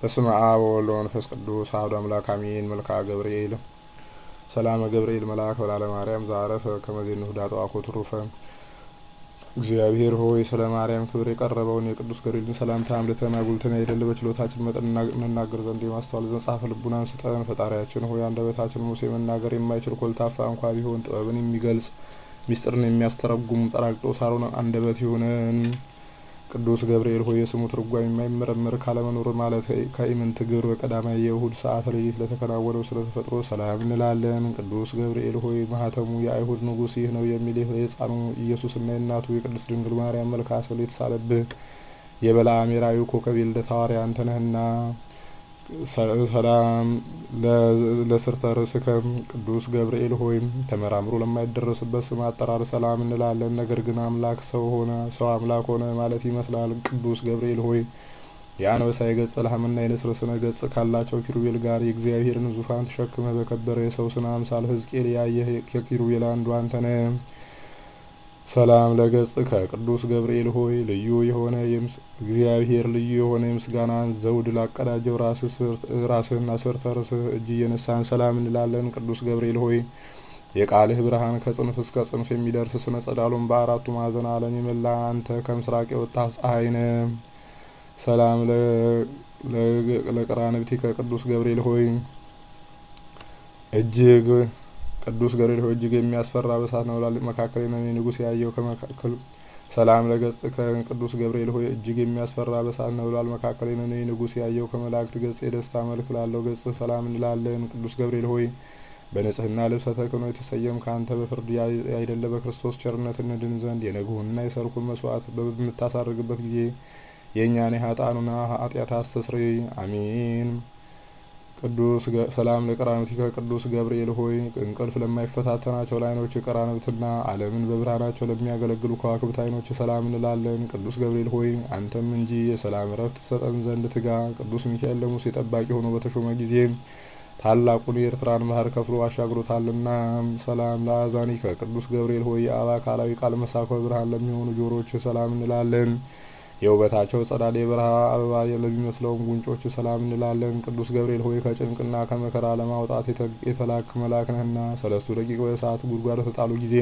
በስመ አብ ወወልድ ወመንፈስ ቅዱስ አሐዱ አምላክ አሜን። መልክዓ ገብርኤል ሰላመ ገብርኤል መልአክ በላለ ማርያም ዘአረፈ ከመዜኑ ዳጠዋ ኮትሩፈ እግዚአብሔር ሆይ ስለ ማርያም ክብር የቀረበውን የቅዱስ ገብርኤልን ሰላምታ አምልተን አጉልተን አይደለ በችሎታችን መጠን እንናገር ዘንድ የማስተዋል ዘንድ ጻፈ ልቡናን ስጠን። ፈጣሪያችን ሆይ አንደበታችን ሙሴ መናገር የማይችል ኮልታፋ እንኳ ቢሆን ጥበብን የሚገልጽ ሚስጥርን የሚያስተረጉም ጠራቅጦስ አሮን አንደበት ይሁነን። ቅዱስ ገብርኤል ሆይ የስሙ ትርጓሜ የማይመረመር ካለመኖር ማለት ከኢምንት ግብር በቀዳማዊ የእሁድ ሰዓት ሌሊት ለተከናወነው ስለ ተፈጥሮ ሰላም እንላለን። ቅዱስ ገብርኤል ሆይ ማህተሙ የአይሁድ ንጉሥ ይህ ነው የሚል የሕፃኑ ኢየሱስና የእናቱ የቅድስት ድንግል ማርያም መልክዓ ስዕል የተሳለብህ የበለዓም የራእዩ ኮከብ የልደት ሐዋርያ አንተ ነህና ሰላም ለስርተ ርእስከ ቅዱስ ገብርኤል ሆይ ተመራምሮ ለማይደረስበት ስም አጠራር ሰላም እንላለን። ነገር ግን አምላክ ሰው አምላክ ሆነ ማለት ይመስላል። ቅዱስ ገብርኤል ሆይ የአንበሳ የገጽ ላህምና የንስር ስነ ገጽ ካላቸው ኪሩቤል ጋር የእግዚአብሔርን ዙፋን ተሸክመ በከበረ የሰው ስነ አምሳል ሕዝቅኤል ያየህ ከኪሩቤል አንዱ አንተ ነህ። ሰላም ለገጽ ከቅዱስ ገብርኤል ሆይ ልዩ የሆነ እግዚአብሔር ልዩ የሆነ የምስጋናን ዘውድ ላቀዳጀው ራስህና ስርተ ርእስህ እጅ እየነሳን ሰላም እንላለን። ቅዱስ ገብርኤል ሆይ የቃልህ ብርሃን ከጽንፍ እስከ ጽንፍ የሚደርስ ስነ ጸዳሉን በአራቱ ማዕዘን ዓለም የመላ አንተ ከምስራቅ የወጣህ ፀሐይ ነህ። ሰላም ለቀራንብቲከ ቅዱስ ገብርኤል ሆይ እጅግ ቅዱስ ገብርኤል ሆይ እጅግ የሚያስፈራ በእሳት ነበልባል መካከል ንጉሥ ያየው ከመካከል ሰላም ለገጽ ከቅዱስ ገብርኤል ሆይ እጅግ የሚያስፈራ በእሳት ነበልባል መካከል ንጉሥ ያየው ከመላእክት ገጽ የደስታ መልክ ላለው ገጽ ሰላም እንላለን። ቅዱስ ገብርኤል ሆይ በንጽህና ልብሰ ተክህኖ የተሰየም ከአንተ በፍርድ አይደለ በክርስቶስ ቸርነት እንድን ዘንድ የነግሁንና የሰርኩን መስዋዕት በምታሳርግበት ጊዜ የእኛን የኃጥአኑና ኃጢአት አስተስርይ አሜን። ቅዱስ ሰላም ለቀራንብቲከ ቅዱስ ገብርኤል ሆይ እንቅልፍ ለማይፈታተናቸው ለዓይኖች ቀራንብትና ዓለምን በብርሃናቸው ለሚያገለግሉ ከዋክብት ዓይኖች ሰላም እንላለን። ቅዱስ ገብርኤል ሆይ አንተም እንጂ የሰላም እረፍት ትሰጠን ዘንድ ትጋ። ቅዱስ ሚካኤል ለሙሴ ጠባቂ ሆኖ በተሾመ ጊዜ ታላቁን የኤርትራን ባህር ከፍሎ አሻግሮታልና። ሰላም ለአዛኒከ ቅዱስ ገብርኤል ሆይ የአብ አካላዊ ቃል መሳኮ ብርሃን ለሚሆኑ ጆሮች ሰላም እንላለን። የውበታቸው ጸዳል የበረሃ አበባ ለሚመስለውም ጉንጮች ሰላም እንላለን። ቅዱስ ገብርኤል ሆይ ከጭንቅና ከመከራ ለማውጣት የተላክ መልአክ ነህና ሰለስቱ ደቂቅ በእሳት ጉድጓድ ተጣሉ ጊዜ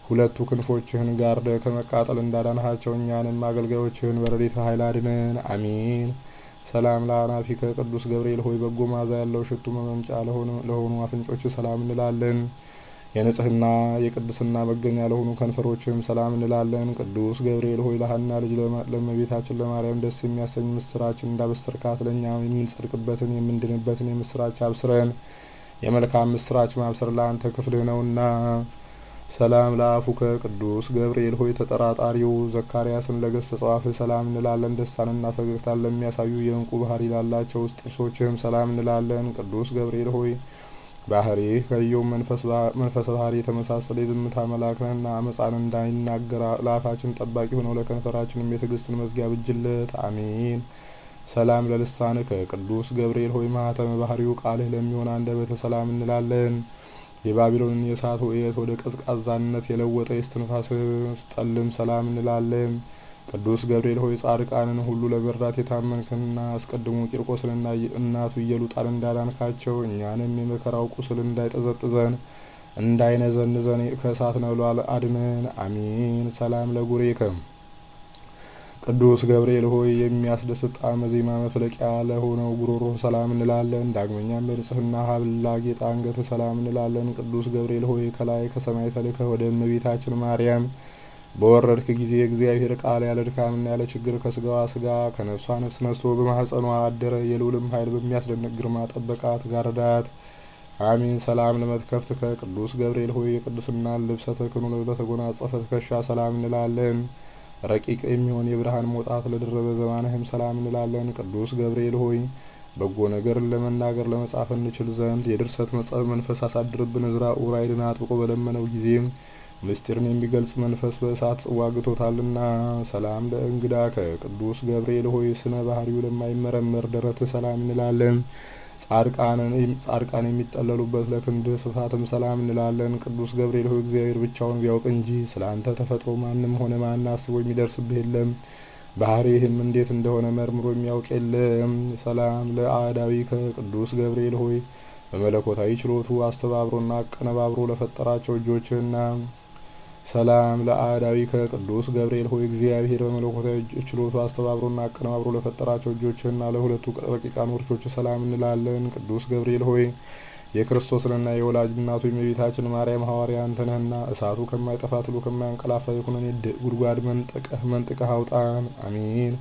ሁለቱ ክንፎችህን ጋርደ ከመቃጠል እንዳዳንሃቸው እኛንም አገልጋዮችህን በረድኤትህ ኃይል አድነን አሜን። ሰላም ለአናፊከ ቅዱስ ገብርኤል ሆይ በጎ መዓዛ ያለው ሽቱ መመንጫ ለሆኑ አፍንጮች ሰላም እንላለን። የንጽህና የቅድስና መገኛ ለሆኑ ከንፈሮችም ሰላም እንላለን። ቅዱስ ገብርኤል ሆይ ለሐና ልጅ ለእመቤታችን ለማርያም ደስ የሚያሰኝ ምስራችን እንዳበሰርካት ለእኛ የምንጸድቅበትን የምንድንበትን የምስራች አብስረን። የመልካም ምስራች ማብሰር ለአንተ ክፍልህ ነውና። ሰላም ለአፉከ ቅዱስ ገብርኤል ሆይ ተጠራጣሪው ዘካርያስን ለገሰጸው አፍህ ሰላም እንላለን። ደስታንና ፈገግታን ለሚያሳዩ የእንቁ ባህሪ ላላቸው ውስጥ ጥርሶችህም ሰላም እንላለን። ቅዱስ ገብርኤል ሆይ ባህሪህ ከኢዮብ መንፈሰ ባህሪ የተመሳሰለ የዝምታ መልአክ ነህና አመፃን እንዳይናገር ለአፋችን ጠባቂ ሆነው ለከንፈራችንም የትዕግስትን መዝጊያ ብጅለት አሜን። ሰላም ለልሳንከ ቅዱስ ገብርኤል ሆይ ማኅተመ ባህሪው ቃልህ ለሚሆን አንደበተ ሰላም እንላለን። የባቢሎንን የእሳት ውእየት ወደ ቀዝቃዛነት የለወጠ የስትንፋስ ጠልም ሰላም እንላለን። ቅዱስ ገብርኤል ሆይ ጻድቃንን ሁሉ ለመርዳት የታመንክና አስቀድሞ ቂርቆስንና እናቱ ኢየሉጣን እንዳዳንካቸው እኛንም የመከራው ቁስል እንዳይጠዘጥዘን እንዳይነዘንዘን ከእሳት ነበልባል አድነን አሜን። ሰላም ለጉሬከ ቅዱስ ገብርኤል ሆይ የሚያስደስት ጣዕመ ዜማ መፍለቂያ ለሆነው ጉሮሮህ ሰላም እንላለን። ዳግመኛም በንጽህና ሀብል ላጌጠ አንገት ሰላም እንላለን። ቅዱስ ገብርኤል ሆይ ከላይ ከሰማይ ተልከህ ወደ እመቤታችን ማርያም በወረድክ ጊዜ እግዚአብሔር ቃል ያለ ድካምና ያለ ችግር ከስጋዋ ስጋ ከነፍሷ ነፍስ ነስቶ በማህፀኗ አደረ። የልዑልም ኃይል በሚያስደንቅ ግርማ ጠበቃት ጋረዳት አሜን። ሰላም ለመትከፍትከ ቅዱስ ገብርኤል ሆይ የቅድስናን ልብሰ ተክህኖ ለተጎናጸፈ ትከሻ ሰላም እንላለን። ረቂቅ የሚሆን የብርሃን መውጣት ለደረበ ዘባንህም ሰላም እንላለን። ቅዱስ ገብርኤል ሆይ በጎ ነገርን ለመናገር ለመጻፍ እንችል ዘንድ የድርሰት መንፈስ አሳድርብን። ዕዝራ ኡራኤልን አጥብቆ በለመነው ጊዜ ምስጢርን የሚገልጽ መንፈስ በእሳት ጽዋ ግቶታልና። ሰላም ለእንግዳ ከቅዱስ ገብርኤል ሆይ ስነ ባህሪው ለማይመረመር ደረት ሰላም እንላለን። ጻድቃን የሚጠለሉበት ለክንድህ ስፋትም ሰላም እንላለን። ቅዱስ ገብርኤል ሆይ እግዚአብሔር ብቻውን ቢያውቅ እንጂ ስለ አንተ ተፈጥሮ ማንም ሆነ ማን አስቦ የሚደርስብህ የለም። ባህሪህም እንዴት እንደሆነ መርምሮ የሚያውቅ የለም። ሰላም ለአዳዊከ ቅዱስ ገብርኤል ሆይ በመለኮታዊ ችሎቱ አስተባብሮና አቀነባብሮ ለፈጠራቸው እጆችህና ሰላም ለአዳዊከ ቅዱስ ገብርኤል ሆይ እግዚአብሔር በመለኮታዊ ችሎቱ አስተባብሮና አቀነባብሮ ለፈጠራቸው እጆችህና ለሁለቱ ረቂቃን ወርቾች ሰላም እንላለን። ቅዱስ ገብርኤል ሆይ የክርስቶስንና የወላጅ እናቱ የእመቤታችን ማርያም ሐዋርያ አንተ ነህና እሳቱ ከማይጠፋ ትሉ ከማያንቀላፋ የኩነኔ ጉድጓድ መንጥቀህ አውጣን። አሜን።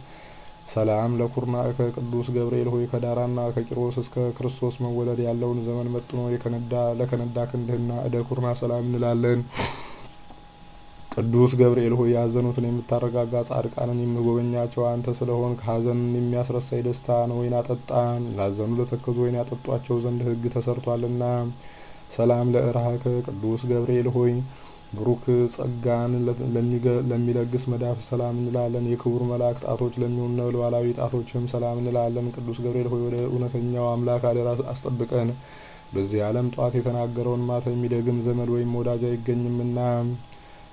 ሰላም ለኩርናእከ ቅዱስ ገብርኤል ሆይ ከዳራና ከቂሮስ እስከ ክርስቶስ መወለድ ያለውን ዘመን መጥኖ ለከነዳ ክንድህና እደ ኩርና ሰላም እንላለን። ቅዱስ ገብርኤል ሆይ ያዘኑትን የምታረጋጋ ጻድቃንን የምጎበኛቸው አንተ ስለሆን ከሐዘንን የሚያስረሳይ ደስታን ወይን አጠጣን። ላዘኑ ለተከዙ ወይን ያጠጧቸው ዘንድ ሕግ ተሰርቷልና። ሰላም ለእርሃከ ቅዱስ ገብርኤል ሆይ ብሩክ ጸጋን ለሚለግስ መዳፍ ሰላም እንላለን። የክቡር መልአክ ጣቶች ለሚሆኑ ነበልባላዊ ጣቶችም ሰላም እንላለን። ቅዱስ ገብርኤል ሆይ ወደ እውነተኛው አምላክ አደራ አስጠብቀን። በዚህ ዓለም ጧት የተናገረውን ማታ የሚደግም ዘመድ ወይም ወዳጅ አይገኝምና።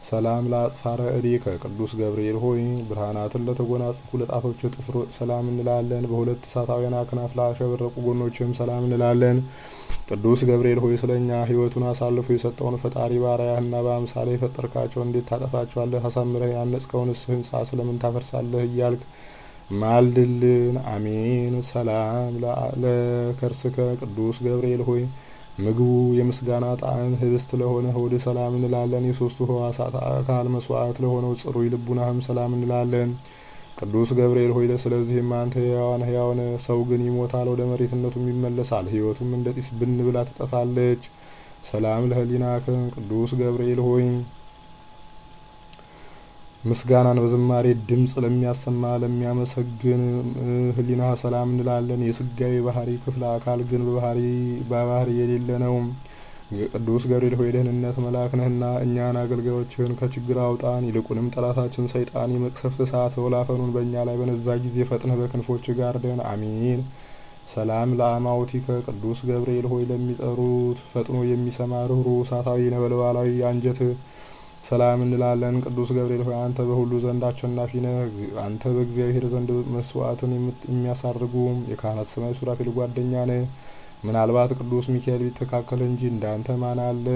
ሰላም ለአጽፋረ እዴከ ቅዱስ ገብርኤል ሆይ ብርሃናትን ለተጎናጸፉ ለጣቶች ጥፍር ሰላም እንላለን። በሁለት እሳታውያን አክናፍ ላሸበረቁ ጎኖችም ሰላም እንላለን። ቅዱስ ገብርኤል ሆይ ስለኛ ሕይወቱን አሳልፎ የሰጠውን ፈጣሪ ባሪያህና በአምሳሌ የፈጠርካቸው እንዴት ታጠፋቸዋለህ? አሳምረህ ያነጽከውንስ ሕንጻ ስለምን ታፈርሳለህ? እያልክ ማልድልን። አሜን። ሰላም ለከርስከ ቅዱስ ገብርኤል ሆይ ምግቡ የምስጋና ጣዕም ህብስት ለሆነ ሆድ ሰላም እንላለን። የሶስቱ ህዋሳት አካል መስዋዕት ለሆነው ጽሩይ ልቡናህም ሰላም እንላለን። ቅዱስ ገብርኤል ሆይ ስለዚህም አንተ ሕያው ነህ። ሰው ግን ይሞታል፣ ወደ መሬትነቱም ይመለሳል። ሕይወቱም እንደ ጢስ ብን ብላ ትጠፋለች። ሰላም ለህሊናከ ቅዱስ ገብርኤል ሆይ ምስጋናን በዝማሬ ድምጽ ለሚያሰማ ለሚያመሰግን ህሊና ሰላም እንላለን። የስጋዊ ባህሪ ክፍለ አካል ግን በባህሪ የሌለ ነው። ቅዱስ ገብርኤል ሆይ ደህንነት መልአክ ነህና እኛን አገልጋዮችህን ከችግር አውጣን። ይልቁንም ጠላታችን ሰይጣን የመቅሰፍት እሳት ወላፈኑን በእኛ ላይ በነዛ ጊዜ ፈጥነህ በክንፎች ጋርደን። አሜን። ሰላም ለአማውቲከ ቅዱስ ገብርኤል ሆይ ለሚጠሩት ፈጥኖ የሚሰማ ርኅሩኅ እሳታዊ ነበልባላዊ አንጀት ሰላም እንላለን። ቅዱስ ገብርኤል ሆይ አንተ በሁሉ ዘንድ አሸናፊ ነህ። አንተ በእግዚአብሔር ዘንድ መስዋዕትን የሚያሳርጉ የካህናት ሰማይ ሱራፌል ጓደኛ ነህ። ምናልባት ቅዱስ ሚካኤል ቢተካከል እንጂ እንዳንተ ማን አለ?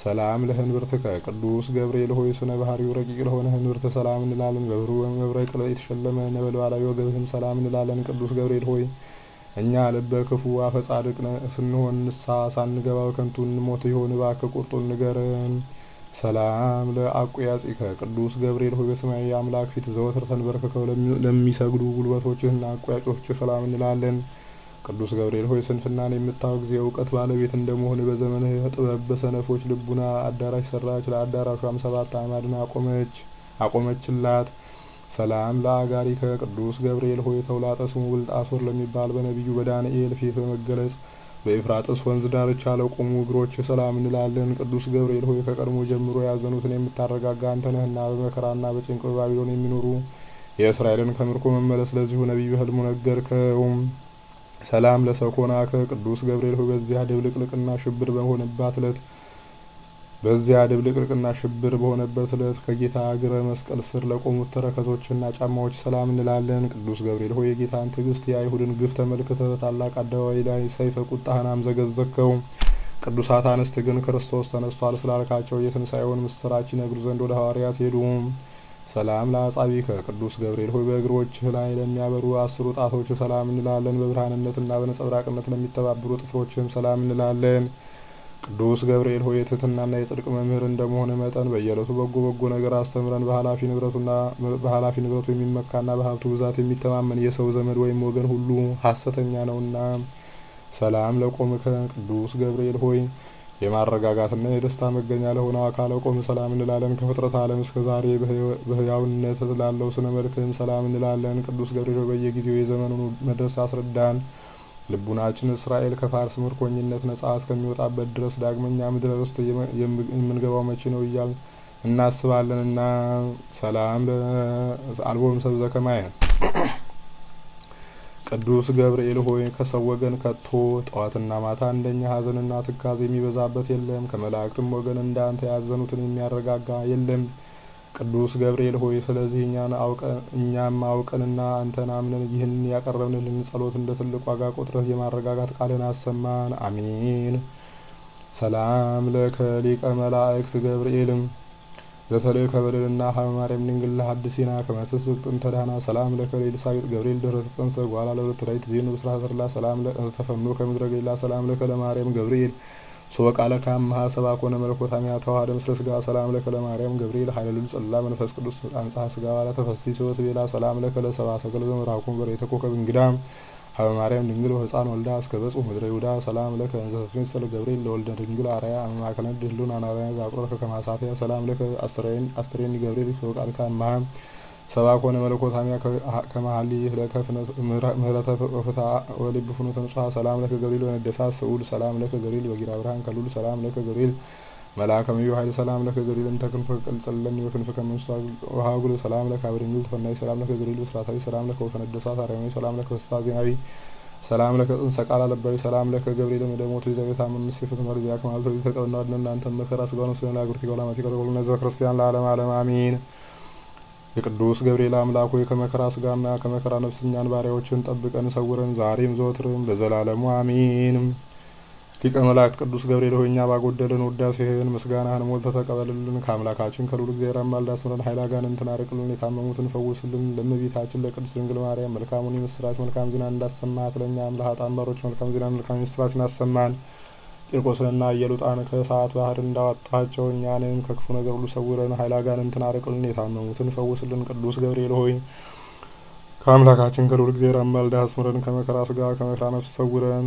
ሰላም ለህንብርትከ ቅዱስ ገብርኤል ሆይ ስነ ባህሪው ረቂቅ ለሆነ ህንብርት ሰላም እንላለን። በብሩህ መብረቅ የተሸለመ ነበልባላዊ ወገብህም ሰላም እንላለን። ቅዱስ ገብርኤል ሆይ እኛ ልበ ክፉ አፈ ጻድቅ ስንሆን ንስሐ ሳንገባ ከንቱ እንሞት ይሆን? እባክህ ቁርጡን ንገረን። ሰላም ለአቁያጺከ ቅዱስ ገብርኤል ሆይ በሰማያዊ አምላክ ፊት ዘወትር ተንበርክከው ለሚሰግዱ ጉልበቶችህና አቋያጮች ሰላም እንላለን። ቅዱስ ገብርኤል ሆይ ስንፍናን የምታወግዝ የእውቀት ባለቤት እንደመሆን በዘመንህ ጥበብ በሰነፎች ልቡና አዳራሽ ሰራች። ለአዳራሿም 7 አዕማድን አቆመችላት። ሰላም ለአጋሪከ ቅዱስ ገብርኤል ሆይ ተውላጠ ስሙ ብልጣሶር ለሚባል በነቢዩ በዳንኤል ፊት በመገለጽ በኤፍራጥስ ወንዝ ዳርቻ ለቆሙ እግሮች ሰላም እንላለን። ቅዱስ ገብርኤል ሆይ ከቀድሞ ጀምሮ ያዘኑትን የምታረጋጋ አንተ ነህና በመከራና በጭንቅ በባቢሎን የሚኖሩ የእስራኤልን ከምርኮ መመለስ ለዚሁ ነቢይ በሕልሙ ነገርከው። ሰላም ለሰኮናከ ቅዱስ ገብርኤል ሆይ በዚያ ድብልቅልቅና ሽብር በሆነበት ዕለት ከጌታ እግረ መስቀል ስር ለቆሙት ተረከዞችና ጫማዎች ሰላም እንላለን። ቅዱስ ገብርኤል ሆይ የጌታን ትዕግስት የአይሁድን ግፍ ተመልክተህ በታላቅ አደባባይ ላይ ሰይፈ ቁጣህን አምዘገዘግከው። ቅዱሳት አንስት ግን ክርስቶስ ተነስቷል ስላልካቸው የትንሣኤውን ምስራች ይነግሩ ዘንድ ወደ ሐዋርያት ሄዱ። ሰላም ለአጻቢከ ቅዱስ ገብርኤል ሆይ በእግሮችህ ላይ ለሚያበሩ 10 ጣቶች ሰላም እንላለን። በብርሃንነትና በነጸብራቅነት ለሚተባበሩ ጥፍሮችህም ሰላም እንላለን። ቅዱስ ገብርኤል ሆይ የትሕትናና የጽድቅ መምህር እንደመሆነ መጠን በየዕለቱ በጎ ነገር አስተምረን። በኃላፊ ንብረቱ የሚመካና በሀብቱ ብዛት የሚተማመን የሰው ዘመድ ወይም ወገን ሁሉ ሐሰተኛ ነውና። ሰላም ለቆምከ ቅዱስ ገብርኤል ሆይ የማረጋጋትና የደስታ መገኛ ለሆነው አካለ ቆም ሰላም እንላለን። ከፍጥረት ዓለም እስከ ዛሬ በሕያውነት ላለው ስነ መልክም ሰላም እንላለን። ቅዱስ ገብርኤል ሆይ በየጊዜው የዘመኑን መድረስ አስረዳን። ልቡናችን እስራኤል ከፋርስ ምርኮኝነት ነጻ እስከሚወጣበት ድረስ ዳግመኛ ምድረ ርስት የምንገባው መቼ ነው እያል እናስባለንና። ሰላም አልቦም ሰብ ዘከማየ ቅዱስ ገብርኤል ሆይ ከሰው ወገን ከቶ ጠዋትና ማታ እንደኛ ሐዘንና ትካዜ የሚበዛበት የለም። ከመላእክትም ወገን እንዳንተ ያዘኑትን የሚያረጋጋ የለም። ቅዱስ ገብርኤል ሆይ ስለዚህ እኛም አውቀንና አንተን አምነን ይህን ያቀረብንልን ጸሎት እንደ ትልቅ ዋጋ ቆጥረህ የማረጋጋት ቃልን አሰማን። አሜን። ሰላም ለከ ሊቀ መላእክት ገብርኤልም ዘተልእከ በደልና ሀበ ማርያም ድንግል ለሐድሲና ከመተስብክ ጥንተ ዳህና ሰላም ለከ ለኤልሳቤጥ ገብርኤል ድኅረ ትጸንስ ጓላ ለሁለት ዳዊት ዜኑ ብስራተ ተድላ ሰላም ለተፈኑ ከምድረ ገሊላ ሰላም ለከ ለማርያም ገብርኤል ሶቃለ ካምሃ ሰባ ኮነ መለኮታሚያ ተዋህደ ምስለ ስጋ ሰላም ለከ ለማርያም ገብርኤል ኃይለ ልዑል ጸላ መንፈስ ቅዱስ አንጻሐ ስጋ ባላ ተፈሲ ሰወት ቤላ ሰላም ለከ ለሰባ ሰገል ዘምራኩም በሬተ ኮከብ እንግዳም ሀበ ማርያም ድንግል ወሕፃን ወልዳ እስከ በጽሑ ምድረ ይሁዳ ሰላም ለከ እንዘ ትትሜሰል ገብርኤል ለወልደ ድንግል አርያ አመማከለ ድህሉን አናርያ ዛቁረ ከማሳትያ ሰላም ለከ አስተሬኒ ገብርኤል ሶቃልካ አምሃ ሰባ ኮነ መለኮታሚያ ከመሀሊ ለከ ምህረተ ፍታ ወልብ ፍኖተ ንጹሐ ሰላም ለከ ገብርኤል ወነደሳት ስዑል ሰላም ለከ ገብርኤል ወጊራ ብርሃን ከሉል ሰላም ለከ ገብርኤል መልአከ ምዩ ኃይል ሰላም ለከ ገብርኤል እንተ ክንፈ ቅልጽለኒ ወክንፈ ከመንስቷ ወሃጉል ሰላም ለከ አብድንግል ተፈናይ ሰላም ለከ ገብርኤል ብስራታዊ ሰላም ለከ ወፈነደሳት አርያማዊ ሰላም ለከ ፍስሐ ዜናዊ ሰላም ለከ ጽንሰ ቃል አለባዊ ሰላም ለከ ገብርኤል መደሞቱ ይዘቤታ መንስ ይፍት መርዚያ ከማልቶ ተቀበልና አድነን አንተ መከራ ስጋውን ስለና አግርቲ ጎላማቲ ከረቆል ነዘ ክርስቲያን ለዓለም ዓለም አሜን። የቅዱስ ገብርኤል አምላክ ሆይ ከመከራ ስጋና ከመከራ ነፍስ እኛን ባሪያዎችን ጠብቀን ሰውረን ዛሬም ዘወትርም ለዘላለሙ አሜን። ሊቀ መላእክት ቅዱስ ገብርኤል ሆይ እኛ ባጎደልን ውዳሴህን ምስጋናህን ሞልተህ ተቀበልልን። ከአምላካችን ከልዑል እግዚአብሔር አማልደህ አስምረን፣ ኃይለ አጋንንትን አርቅልን፣ የታመሙትን ፈውስልን። ለእመቤታችን ለቅድስት ድንግል ማርያም መልካሙን የምስራች መልካም ዜና እንዳሰማት ለእኛም ለኃጥአን ባሮች መልካም ዜና መልካም የምስራችን አሰማን። ቂርቆስንና ኢየሉጣን ከእሳት ባህር እንዳወጣቸው እኛንም ከክፉ ነገር ሁሉ ሰውረን፣ ኃይለ አጋንንትን አርቅልን፣ የታመሙትን ፈውስልን። ቅዱስ ገብርኤል ሆይ ከአምላካችን ከልዑል እግዚአብሔር አማልደህ አስምረን፣ ከመከራ ስጋ ከመከራ ነፍስ ሰውረን።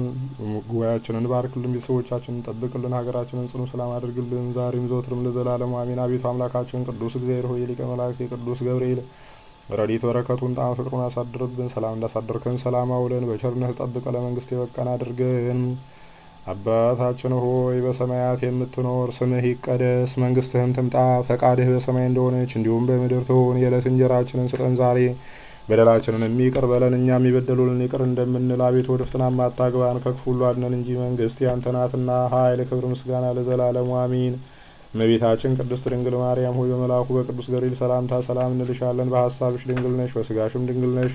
ጉባኤያችንን ባርክልን፣ ቤተሰቦቻችንን ጠብቅልን፣ ሀገራችንን ጽኑ ሰላም አድርግልን፣ ዛሬም ዘወትርም ለዘላለሙ አሜን። አቤቱ አምላካችን ቅዱስ እግዚአብሔር ሆይ የሊቀ መላእክት የቅዱስ ገብርኤል ረድኤት በረከቱን ጣዕመ ፍቅሩን አሳድርብን። ሰላም እንዳሳደርከን ሰላም አውለን፣ በቸርነት ጠብቀ ለመንግስት የበቃን አድርገን። አባታችን ሆይ በሰማያት የምትኖር ስምህ ይቀደስ፣ መንግስትህም ትምጣ፣ ፈቃድህ በሰማይ እንደሆነች እንዲሁም በምድር ትሁን። የዕለት እንጀራችንን ስጠን ዛሬ፣ በደላችንን ይቅር በለን እኛም የበደሉንን ይቅር እንደምንል። አቤቱ ወደ ፈተና አታግባን ከክፉ ሁሉ አድነን እንጂ መንግስት ያንተ ናትና፣ ኃይል፣ ክብር፣ ምስጋና ለዘላለሙ አሜን። እመቤታችን ቅድስት ድንግል ማርያም ሆይ በመልአኩ በቅዱስ ገብርኤል ሰላምታ ሰላም እንልሻለን። በሀሳብሽ ድንግል ነሽ፣ በስጋሽም ድንግል ነሽ።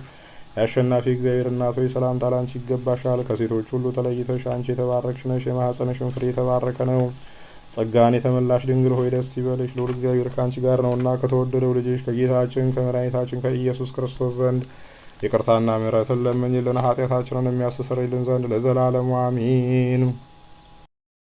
የአሸናፊ እግዚአብሔር እናት ሆይ ሰላምታ ላንቺ ይገባሻል። ከሴቶች ሁሉ ተለይተሽ አንቺ የተባረክሽ ነሽ፣ የማኅፀንሽም ፍሬ የተባረከ ነው። ጸጋን የተመላሽ ድንግል ሆይ ደስ ይበልሽ፣ ልዑል እግዚአብሔር ከአንቺ ጋር ነውና ከተወደደው ልጅሽ ከጌታችን ከመድኃኒታችን ከኢየሱስ ክርስቶስ ዘንድ ይቅርታና ምሕረትን ለምኝልን ኃጢአታችንን የሚያስተሰርይልን ዘንድ ለዘላለሙ አሜን።